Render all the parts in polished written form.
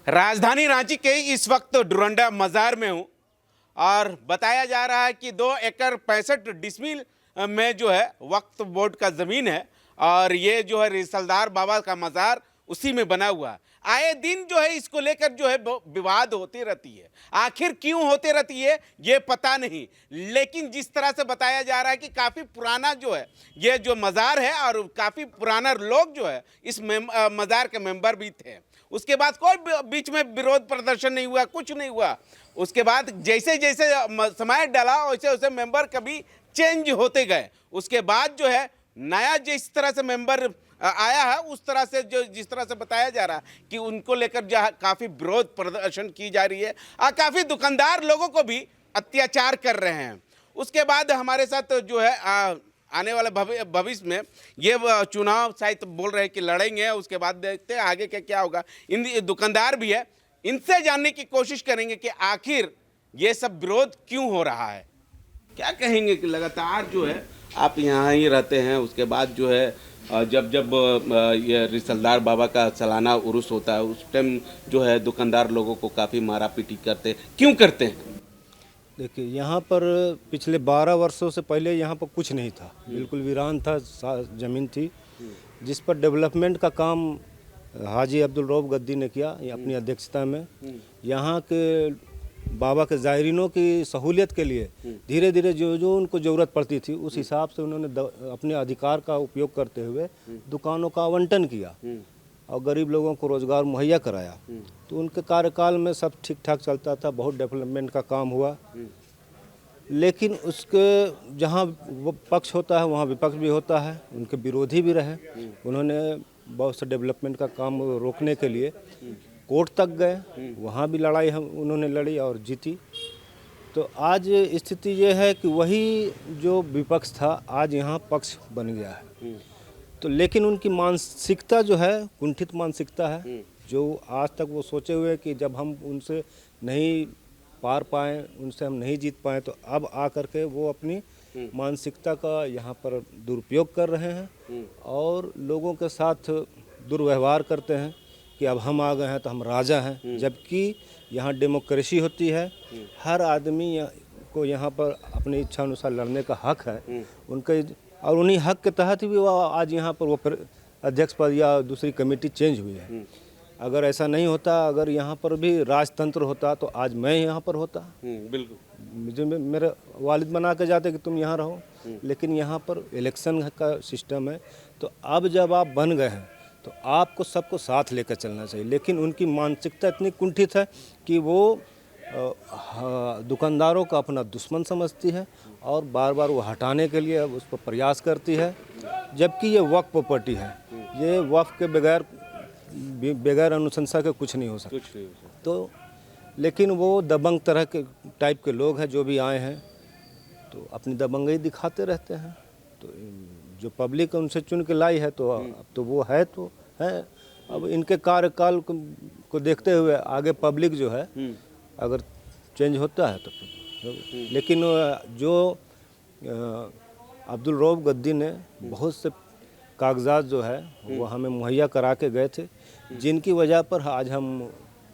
राजधानी रांची के इस वक्त डुरंडा मज़ार में हूँ और बताया जा रहा है कि 2 एकड़ 65 डिसमिल में जो है वक्फ बोर्ड का ज़मीन है और ये जो है रिसलदार बाबा का मज़ार उसी में बना हुआ है। आए दिन जो है इसको लेकर जो है विवाद होती रहती है। आखिर क्यों होती रहती है ये पता नहीं, लेकिन जिस तरह से बताया जा रहा है कि काफ़ी पुराना जो है ये जो मज़ार है और काफ़ी पुराना लोग जो है इस मज़ार के मेंबर भी थे। उसके बाद कोई बीच में विरोध प्रदर्शन नहीं हुआ, कुछ नहीं हुआ। उसके बाद जैसे जैसे समय डाला वैसे वैसे मेंबर कभी चेंज होते गए। उसके बाद जो है नया जिस तरह से मेंबर आया है उस तरह से जो जिस तरह से बताया जा रहा है कि उनको लेकर जो काफ़ी विरोध प्रदर्शन की जा रही है और काफ़ी दुकानदार लोगों को भी अत्याचार कर रहे हैं। उसके बाद हमारे साथ जो है आने वाले भविष्य में ये चुनाव शायद बोल रहे हैं कि लड़ेंगे, उसके बाद देखते हैं आगे क्या होगा। इन दुकानदार भी है, इनसे जानने की कोशिश करेंगे कि आखिर ये सब विरोध क्यों हो रहा है। क्या कहेंगे कि लगातार जो है आप यहाँ ही रहते हैं, उसके बाद जो है जब जब ये रिसलदार बाबा का सालाना उर्स होता है उस टाइम जो है दुकानदार लोगों को काफ़ी मारा पीटी करते, क्यों करते हैं? देखिए, यहाँ पर पिछले 12 वर्षों से पहले यहाँ पर कुछ नहीं था, बिल्कुल वीरान था, ज़मीन थी जिस पर डेवलपमेंट का काम हाजी अब्दुल रऊफ गद्दी ने किया अपनी अध्यक्षता में। यहाँ के बाबा के ज़ायरीनों की सहूलियत के लिए धीरे धीरे जो जो उनको ज़रूरत पड़ती थी उस हिसाब से उन्होंने अपने अधिकार का उपयोग करते हुए दुकानों का आवंटन किया और गरीब लोगों को रोज़गार मुहैया कराया। तो उनके कार्यकाल में सब ठीक ठाक चलता था, बहुत डेवलपमेंट का काम हुआ। लेकिन उसके जहाँ वो पक्ष होता है वहाँ विपक्ष भी होता है, उनके विरोधी भी रहे। उन्होंने बहुत से डेवलपमेंट का काम रोकने के लिए कोर्ट तक गए, वहाँ भी लड़ाई उन्होंने लड़ी और जीती। तो आज स्थिति ये है कि वही जो विपक्ष था आज यहाँ पक्ष बन गया है। तो लेकिन उनकी मानसिकता जो है कुंठित मानसिकता है, जो आज तक वो सोचे हुए कि जब हम उनसे नहीं पार पाएँ, उनसे हम नहीं जीत पाएँ, तो अब आकर के वो अपनी मानसिकता का यहाँ पर दुरुपयोग कर रहे हैं और लोगों के साथ दुर्व्यवहार करते हैं कि अब हम आ गए हैं तो हम राजा हैं। जबकि यहाँ डेमोक्रेसी होती है, हर आदमी को यहाँ पर अपनी इच्छा अनुसार लड़ने का हक है उनके, और उन्हीं हक के तहत भी वो आज यहाँ पर वो अध्यक्ष पद या दूसरी कमेटी चेंज हुई है। अगर ऐसा नहीं होता, अगर यहाँ पर भी राजतंत्र होता तो आज मैं यहाँ पर होता। बिल्कुल, मुझे मेरे वालिद बना के जाते कि तुम यहाँ रहो, लेकिन यहाँ पर इलेक्शन का सिस्टम है। तो अब जब आप बन गए हैं तो आपको सबको साथ लेकर चलना चाहिए। लेकिन उनकी मानसिकता इतनी कुंठित है कि वो दुकानदारों का अपना दुश्मन समझती है और बार बार वो हटाने के लिए उस पर प्रयास करती है। जबकि ये वक्फ प्रॉपर्टी है, ये वक्फ के बगैर अनुशंसा के कुछ नहीं हो सकता। तो लेकिन वो दबंग तरह के टाइप के लोग हैं जो भी आए हैं तो अपनी दबंगई दिखाते रहते हैं। तो जो पब्लिक उनसे चुन के लाई है तो अब तो वो है तो है। अब इनके कार्यकाल को देखते हुए आगे पब्लिक जो है अगर चेंज होता है तो लेकिन जो अब्दुल रऊफ गद्दी ने बहुत से कागजात जो है वो हमें मुहैया करा के गए थे, जिनकी वजह पर आज हम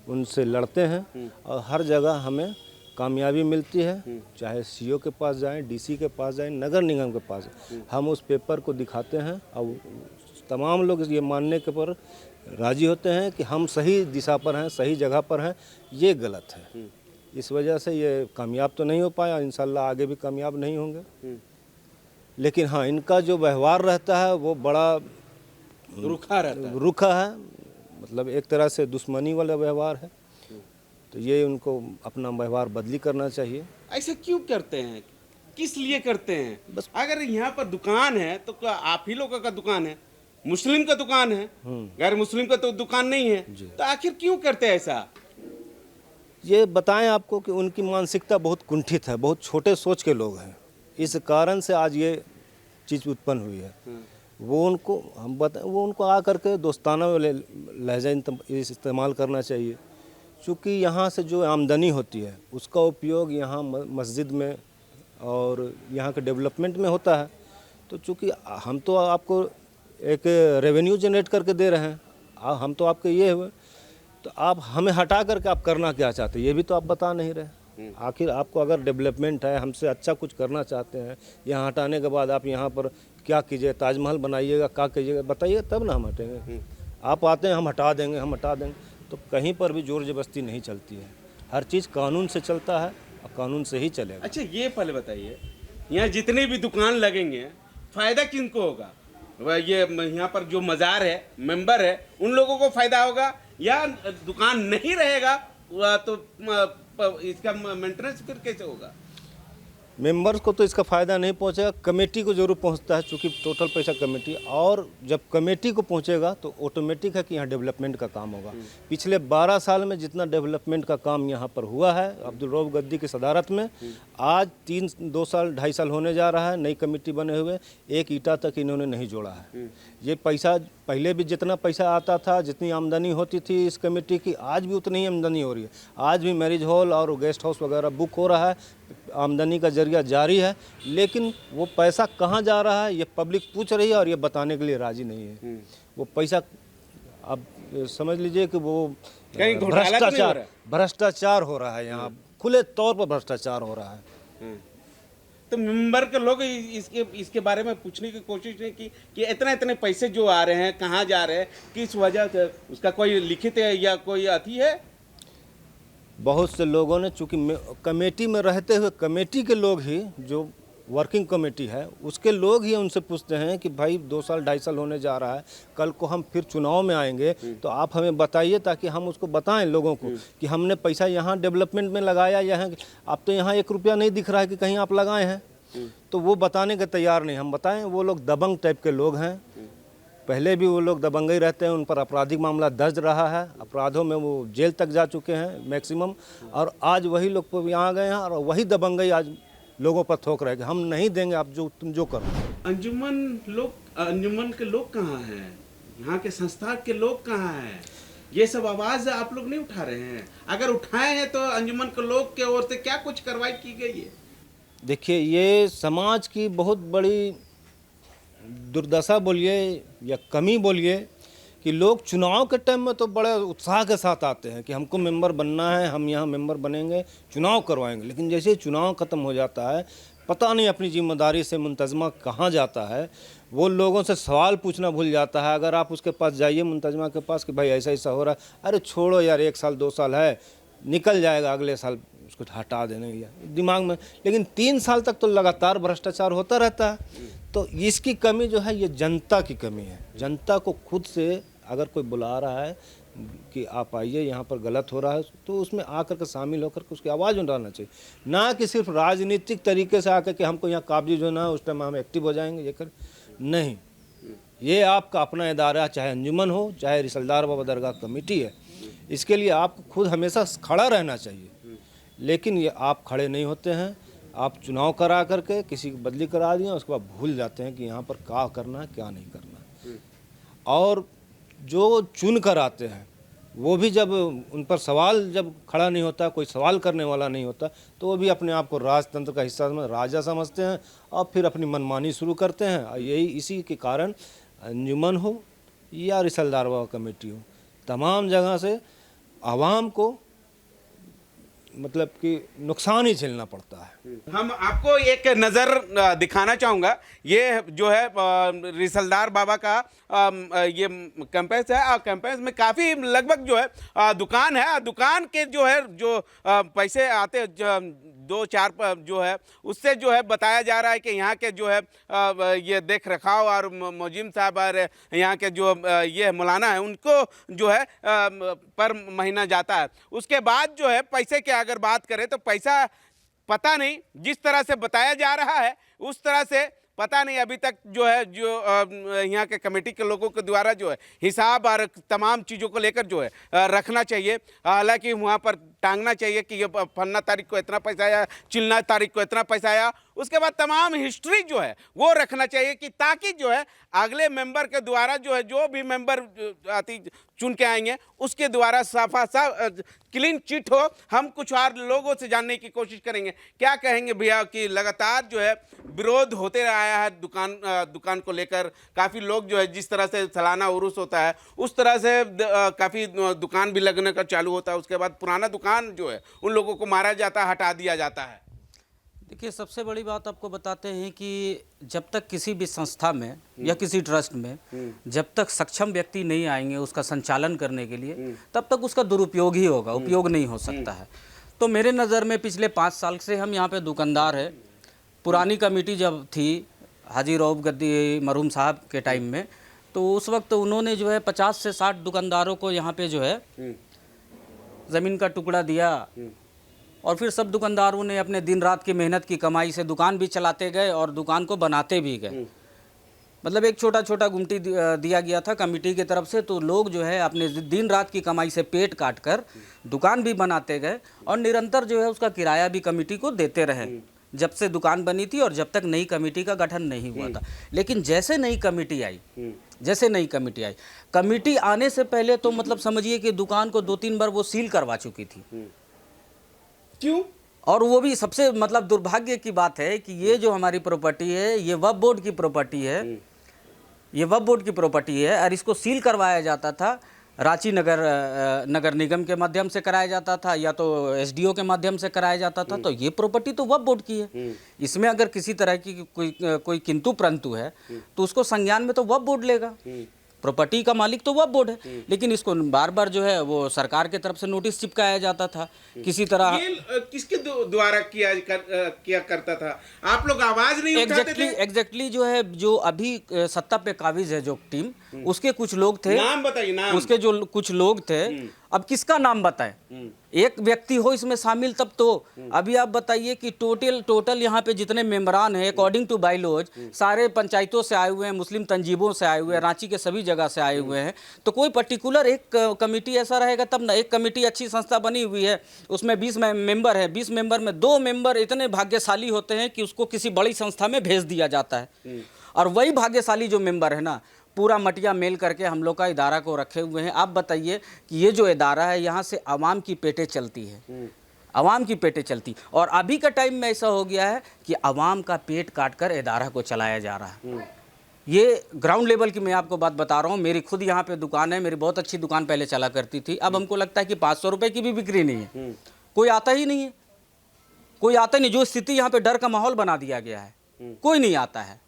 उनसे लड़ते हैं और हर जगह हमें कामयाबी मिलती है। चाहे सीओ के पास जाएं, डीसी के पास जाएं, नगर निगम के पास, हम उस पेपर को दिखाते हैं और तमाम लोग ये मानने के पर राजी होते हैं कि हम सही दिशा पर हैं, सही जगह पर हैं, ये गलत है। इस वजह से ये कामयाब तो नहीं हो पाया, इंशाल्लाह आगे भी कामयाब नहीं होंगे। लेकिन हाँ, इनका जो व्यवहार रहता है वो बड़ा रुखा है, मतलब एक तरह से दुश्मनी वाला व्यवहार है। तो ये उनको अपना व्यवहार बदली करना चाहिए। ऐसा क्यों करते हैं, किस लिए करते हैं? बस अगर यहाँ पर दुकान है तो आप ही लोगों का दुकान है, मुस्लिम का दुकान है, गैर मुस्लिम का तो दुकान नहीं है, तो आखिर क्यों करते हैं ऐसा? ये बताएं आपको कि उनकी मानसिकता बहुत कुंठित है, बहुत छोटे सोच के लोग हैं। इस कारण से आज ये चीज़ उत्पन्न हुई है। वो उनको आकर के दोस्ताना लहजा इस्तेमाल करना चाहिए। चूँकि यहाँ से जो आमदनी होती है उसका उपयोग यहाँ मस्जिद में और यहाँ के डेवलपमेंट में होता है। तो चूँकि हम तो आपको एक रेवेन्यू जनरेट करके दे रहे हैं, हम तो आपके ये हुए तो आप हमें हटा करके आप करना क्या चाहते हैं, ये भी तो आप बता नहीं रहे। आखिर आपको अगर डेवलपमेंट है, हमसे अच्छा कुछ करना चाहते हैं, यहाँ हटाने के बाद आप यहाँ पर क्या कीजिए, ताजमहल बनाइएगा, क्या कीजिएगा, बताइए तब ना हम हटेंगे। आप आते हैं हम हटा देंगे, हम हटा देंगे, तो कहीं पर भी जोर जबरदस्ती नहीं चलती है। हर चीज़ कानून से चलता है और कानून से ही चलेगा। अच्छा ये पहले बताइए, यहाँ जितने भी दुकान लगेंगे फायदा किनको होगा? ये यहाँ पर जो मज़ार है, मेंबर है, उन लोगों को फायदा होगा या दुकान नहीं रहेगा तो इसका मेंटेनेंस फिर कैसे होगा? मेंबर्स को तो इसका फ़ायदा नहीं पहुंचेगा, कमेटी को ज़रूर पहुंचता है, चूँकि टोटल पैसा कमेटी, और जब कमेटी को पहुंचेगा तो ऑटोमेटिक है कि यहाँ डेवलपमेंट का काम होगा। पिछले 12 साल में जितना डेवलपमेंट का काम यहाँ पर हुआ है अब्दुल रऊफ गद्दी की सदारत में, आज 2 साल 2.5 साल होने जा रहा है नई कमेटी बने हुए, एक ईंटा तक इन्होंने नहीं जोड़ा है। ये पैसा पहले भी जितना पैसा आता था, जितनी आमदनी होती थी इस कमेटी की, आज भी उतनी ही आमदनी हो रही है। आज भी मैरिज हॉल और गेस्ट हाउस वगैरह बुक हो रहा है, आमदनी का जरिया जारी है, लेकिन वो पैसा कहाँ जा रहा है ये पब्लिक पूछ रही है और ये बताने के लिए राजी नहीं है। वो पैसा अब समझ लीजिए कि वो कहीं घोटाला तो नहीं हो रहा है? भ्रष्टाचार हो रहा है, यहाँ खुले तौर पर भ्रष्टाचार हो रहा है। तो मेंबर के लोग इसके बारे में पूछने की कोशिश नहीं की कि इतने पैसे जो आ रहे हैं कहाँ जा रहे हैं, किस वजह से, उसका कोई लिखित है या कोई अथी है? बहुत से लोगों ने, चूँकि कमेटी में रहते हुए कमेटी के लोग ही, जो वर्किंग कमेटी है उसके लोग ही उनसे पूछते हैं कि भाई 2 साल 2.5 साल होने जा रहा है, कल को हम फिर चुनाव में आएंगे तो आप हमें बताइए, ताकि हम उसको बताएं लोगों को कि हमने पैसा यहाँ डेवलपमेंट में लगाया, यहाँ आप तो यहाँ 1 रुपया नहीं दिख रहा है कि कहीं आप लगाए हैं। तो वो बताने के तैयार नहीं, हम बताएं। वो लोग दबंग टाइप के लोग हैं, पहले भी वो लोग दबंगई रहते हैं, उन पर आपराधिक मामला दर्ज रहा है, अपराधों में वो जेल तक जा चुके हैं मैक्सिमम, और आज वही लोग यहाँ गए हैं और वही दबंगई आज लोगों पर थोक रहे कि हम नहीं देंगे, आप तुम जो करो। अंजुमन के लोग कहाँ हैं? यहाँ के संस्था के लोग कहाँ हैं? ये सब आवाज आप लोग नहीं उठा रहे हैं। अगर उठाए हैं तो अंजुमन के लोग के ओर से क्या कुछ कार्रवाई की गई है? देखिए, ये समाज की बहुत बड़ी दुर्दशा बोलिए या कमी बोलिए कि लोग चुनाव के टाइम में तो बड़े उत्साह के साथ आते हैं कि हमको मेंबर बनना है, हम यहाँ मेंबर बनेंगे, चुनाव करवाएंगे, लेकिन जैसे ही चुनाव ख़त्म हो जाता है, पता नहीं अपनी जिम्मेदारी से मुंतजमा कहाँ जाता है, वो लोगों से सवाल पूछना भूल जाता है। अगर आप उसके पास जाइए मुंतजमा के पास कि भाई ऐसा ऐसा हो रहा है, अरे छोड़ो यार, 1 साल 2 साल है, निकल जाएगा, अगले साल उसको हटा देने या दिमाग में, लेकिन 3 साल तक तो लगातार भ्रष्टाचार होता रहता है। तो इसकी कमी जो है ये जनता की कमी है। जनता को खुद से अगर कोई बुला रहा है कि आप आइए यहाँ पर गलत हो रहा है, तो उसमें आकर के शामिल होकर के उसकी आवाज़ उठाना चाहिए, ना कि सिर्फ राजनीतिक तरीके से आकर के हमको यहाँ काबिज होना है, उस टाइम हम एक्टिव हो जाएंगे, ये कर नहीं। ये आपका अपना इदारा, चाहे अंजुमन हो, चाहे रिसलदार बाबा दरगाह कमेटी है, इसके लिए आपको खुद हमेशा खड़ा रहना चाहिए। लेकिन ये आप खड़े नहीं होते हैं, आप चुनाव करा करके किसी की बदली करा दिए, उसके बाद भूल जाते हैं कि यहाँ पर क्या करना है क्या नहीं करना। और जो चुन कर आते हैं वो भी जब उन पर सवाल जब खड़ा नहीं होता, कोई सवाल करने वाला नहीं होता, तो वो भी अपने आप को राजतंत्र का हिस्सा राजा समझते हैं और फिर अपनी मनमानी शुरू करते हैं। और यही इसी के कारण अंजुमन हो या रिसलदार बाबा कमेटी हो, तमाम जगह से आवाम को मतलब कि नुकसान ही झेलना पड़ता है। हम आपको एक नज़र दिखाना चाहूँगा। ये जो है रिसलदार बाबा का ये कैंपस है। कैंपस में काफ़ी लगभग जो है दुकान है। दुकान के जो है जो पैसे आते 2-4 जो है उससे जो है बताया जा रहा है कि यहाँ के जो है ये देख रखाव और मोजिम साहब और यहाँ के जो ये मौलाना है उनको जो है पर महीना जाता है। उसके बाद जो है पैसे की अगर बात करें तो पैसा पता नहीं, जिस तरह से बताया जा रहा है उस तरह से पता नहीं अभी तक जो है जो यहाँ के कमेटी के लोगों के द्वारा जो है हिसाब और तमाम चीज़ों को लेकर जो है रखना चाहिए। हालांकि वहाँ पर टांगना चाहिए कि ये फन्ना तारीख को इतना पैसा आया, चिल्ना तारीख को इतना पैसा आया। उसके बाद तमाम हिस्ट्री जो है वो रखना चाहिए कि ताकि जो है अगले मेंबर के द्वारा जो है, जो भी मेंबर आती चुन के आएंगे उसके द्वारा साफा साफ क्लीन चिट हो। हम कुछ और लोगों से जानने की कोशिश करेंगे। क्या कहेंगे भैया कि लगातार जो है विरोध होते आया है दुकान को लेकर। काफ़ी लोग जो है जिस तरह से सालाना उर्स होता है उस तरह से काफ़ी दुकान भी लगने का चालू होता है। उसके बाद पुराना दुकान जो है उन लोगों को मारा जाता है, हटा दिया जाता है। देखिए, सबसे बड़ी बात आपको बताते हैं कि जब तक किसी भी संस्था में या किसी ट्रस्ट में जब तक सक्षम व्यक्ति नहीं आएंगे उसका संचालन करने के लिए, तब तक उसका दुरुपयोग ही होगा, उपयोग नहीं हो सकता है। तो मेरे नज़र में पिछले 5 साल से हम यहाँ पे दुकानदार है। पुरानी कमेटी जब थी हाजी रऊफ गद्दी मरहूम साहब के टाइम में, तो उस वक्त उन्होंने जो है 50 से 60 दुकानदारों को यहाँ पे जो है ज़मीन का टुकड़ा दिया, और फिर सब दुकानदारों ने अपने दिन रात की मेहनत की कमाई से दुकान भी चलाते गए और दुकान को बनाते भी गए। मतलब एक छोटा छोटा गुमटी दिया गया था कमेटी की तरफ से, तो लोग जो है अपने दिन रात की कमाई से पेट काट कर दुकान भी बनाते गए और निरंतर जो है उसका किराया भी कमेटी को देते रहे जब से दुकान बनी थी और जब तक नई कमेटी का गठन नहीं हुआ था। लेकिन जैसे नई कमेटी आई, कमेटी आने से पहले तो मतलब समझिए कि दुकान को 2-3 बार वो सील करवा चुकी थी। क्यों? और वो भी सबसे मतलब दुर्भाग्य की बात है कि ये जो हमारी प्रॉपर्टी है ये वक्फ बोर्ड की प्रॉपर्टी है, ये वक्फ बोर्ड की प्रॉपर्टी है, और इसको सील करवाया जाता था रांची नगर निगम के माध्यम से कराया जाता था या तो एसडीओ के माध्यम से कराया जाता था। तो ये प्रॉपर्टी तो वक्फ बोर्ड की है, इसमें अगर किसी तरह की कोई किंतु परंतु है तो उसको संज्ञान में तो वक्फ बोर्ड लेगा। प्रॉपर्टी का मालिक तो वक्फ बोर्ड है, लेकिन इसको बार बार जो है वो सरकार की तरफ से नोटिस चिपकाया जाता था किसी तरह। ये किसके द्वारा किया करता था? आप लोग आवाज नहीं उठाते थे? एग्जैक्टली जो है, जो अभी सत्ता पे काबिज है जो टीम, उसके कुछ लोग थे। नाम बताइए, नाम। उसके जो कुछ लोग थे, अब किसका नाम बताएं? एक व्यक्ति हो इसमें शामिल तब तो। अभी आप बताइए कि टोटल यहाँ पे जितने मेंबरान हैं अकॉर्डिंग टू बाइलॉज सारे पंचायतों से आए हुए हैं, मुस्लिम तंजीबों से आए हुए हैं, रांची के सभी जगह से आए हुए हैं। तो कोई पर्टिकुलर एक कमेटी ऐसा रहेगा तब ना। एक कमेटी अच्छी संस्था बनी हुई है, उसमें 20 मेंबर है, 20 मेंबर में 2 मेंबर इतने भाग्यशाली होते हैं कि उसको किसी बड़ी संस्था में भेज दिया जाता है, और वही भाग्यशाली जो मेंबर है ना पूरा मटिया मेल करके हम लोग का इदारा को रखे हुए हैं। आप बताइए कि ये जो इदारा है यहाँ से आवाम की पेटें चलती है, आवाम की पेटें चलती, और अभी का टाइम में ऐसा हो गया है कि आवाम का पेट काट कर इदारा को चलाया जा रहा है। ये ग्राउंड लेवल की मैं आपको बात बता रहा हूँ। मेरी खुद यहाँ पे दुकान है, मेरी बहुत अच्छी दुकान पहले चला करती थी। अब हमको लगता है कि 500 रुपये की भी बिक्री नहीं है, कोई आता ही नहीं है, कोई आता नहीं। जो स्थिति यहाँ पे डर का माहौल बना दिया गया है, कोई नहीं आता है।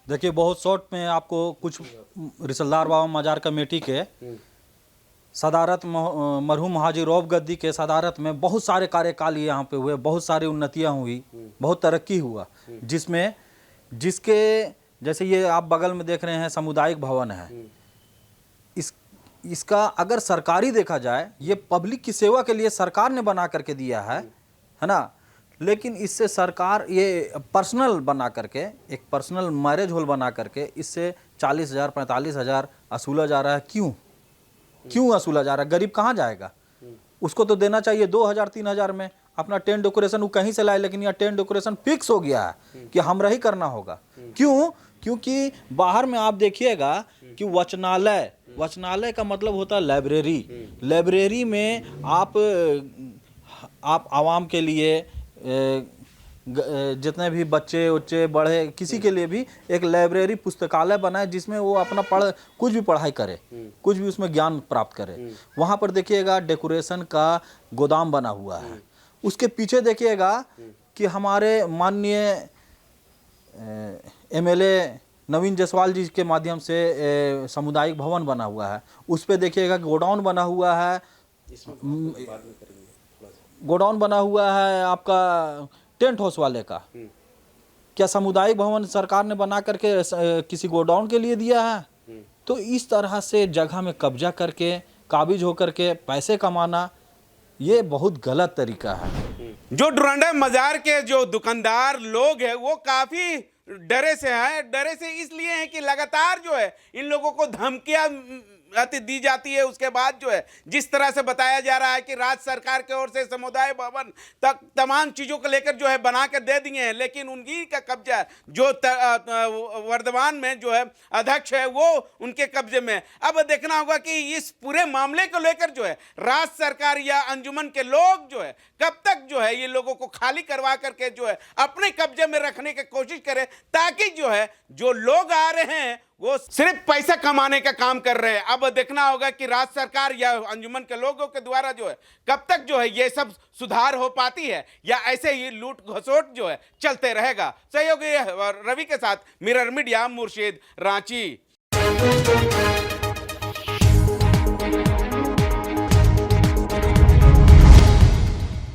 देखिए, बहुत शॉर्ट में आपको कुछ रिसलदार बाबा मजार कमेटी के सदारत मरहूम हाजी रऊफ गद्दी के सदारत में बहुत सारे कार्यकाल यहाँ पे हुए, बहुत सारी उन्नतियाँ हुई, बहुत तरक्की हुआ, जिसके जैसे ये आप बगल में देख रहे हैं सामुदायिक भवन है। इसका अगर सरकारी देखा जाए, ये पब्लिक की सेवा के लिए सरकार ने बना करके दिया है ना, लेकिन इससे सरकार ये पर्सनल बना करके, एक पर्सनल मैरिज हॉल बना करके इससे 40,000 45,000 वसूला जा रहा है। क्यों वसूला जा रहा है? गरीब कहाँ जाएगा? उसको तो देना चाहिए 2,000 3,000 में अपना टेंट डेकोरेशन वो कहीं से लाए, लेकिन यह टेंट डेकोरेशन फिक्स हो गया है कि हमरा ही करना होगा। क्यों? क्योंकि बाहर में आप देखिएगा कि वचनालय का मतलब होता है लाइब्रेरी में आप आवाम के लिए जितने भी बच्चे बड़े किसी के लिए भी एक लाइब्रेरी पुस्तकालय बनाए जिसमें वो अपना कुछ भी पढ़ाई करे, कुछ भी उसमें ज्ञान प्राप्त करे। वहाँ पर देखिएगा डेकोरेशन का गोदाम बना हुआ है। उसके पीछे देखिएगा कि हमारे माननीय एमएलए नवीन जायसवाल जी के माध्यम से सामुदायिक भवन बना हुआ है। उस पर देखिएगा गोडाउन बना हुआ है, गोडाउन बना हुआ है आपका टेंट हाउस वाले का। क्या सामुदायिक भवन सरकार ने बना करके किसी गोडाउन के लिए दिया है? तो इस तरह से जगह में कब्जा करके काबिज होकर के पैसे कमाना, ये बहुत गलत तरीका है। जो डुरंडा मजार के जो दुकानदार लोग हैं वो काफी डरे से हैं। डरे से इसलिए हैं कि लगातार जो है इन लोगों को धमकियां अनुमति दी जाती है उसके बाद जो है जिस तरह से बताया जा रहा है कि राज्य सरकार की ओर से समुदाय भवन तक तमाम चीज़ों को लेकर जो है बना कर दे दिए हैं, लेकिन उनकी का कब्जा जो वर्धमान में जो है अध्यक्ष है वो उनके कब्जे में। अब देखना होगा कि इस पूरे मामले को लेकर जो है राज्य सरकार या अंजुमन के लोग जो है कब तक जो है ये लोगों को खाली करवा करके जो है अपने कब्जे में रखने की कोशिश करें, ताकि जो है जो लोग आ रहे हैं वो सिर्फ पैसा कमाने का काम कर रहे हैं। अब देखना होगा कि राज्य सरकार या अंजुमन के लोगों के द्वारा जो है कब तक जो है ये सब सुधार हो पाती है, या ऐसे ही लूट घसोट जो है चलते रहेगा। सहयोगी रवि के साथ मिरर मीडिया, मुर्शिद, रांची।